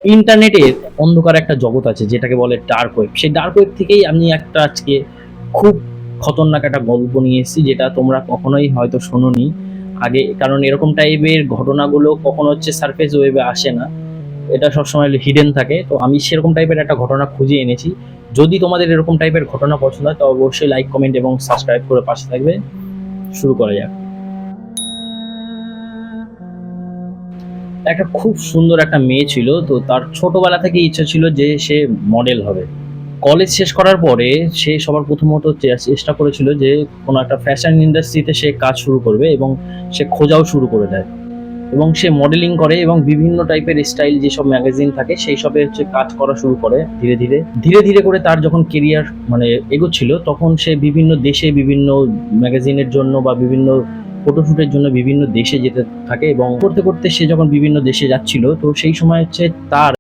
ইন্টারনেটের অন্ধকার একটা জগৎ আছে যেটাকে বলে ডার্ক ওয়েব। সেই ডার্ক ওয়েব থেকেই আমি একটা আজকে খুব খতরনাক একটা গল্প নিয়ে এসেছি, যেটা তোমরা কখনোই হয়তো শোনোনি আগে। কারণ এরকম টাইপের ঘটনাগুলো কখনো হচ্ছে সারফেস ওয়েবে আসে না, এটা সবসময় হিডেন থাকে। তো আমি সেরকম টাইপের একটা ঘটনা খুঁজে এনেছি। যদি তোমাদের এরকম টাইপের ঘটনা পছন্দ হয় তো অবশ্যই লাইক, কমেন্ট এবং সাবস্ক্রাইব করে পাশে থাকবে। শুরু করা যাক। একটা খুব সুন্দর একটা মেয়ে ছিল, তো তার ছোটবেলা থেকে ইচ্ছা ছিল যে সে মডেল হবে। কলেজ শেষ করার পরে সে সবার প্রথমত চেষ্টা করেছিল যে কোনো একটা ফ্যাশন ইন্ডাস্ট্রিতে সে কাজ শুরু করবে, এবং সে খোঁজাও শুরু করে দেয়। এবং সে মডেলিং করে এবং বিভিন্ন টাইপের স্টাইল যেসব ম্যাগাজিন থাকে সেই সবে হচ্ছে কাজ করা শুরু করে। ধীরে ধীরে ধীরে ধীরে করে তার যখন কেরিয়ার মানে এগোচ্ছিল, তখন সে বিভিন্ন দেশে বিভিন্ন ম্যাগাজিনের জন্য বা বিভিন্ন ফটোশুটের জন্য বিভিন্ন দেশে যেতে থাকে। এবং করতে করতে সে যখন বিভিন্ন দেশে যাচ্ছিল, তো সেই সময় হচ্ছে তার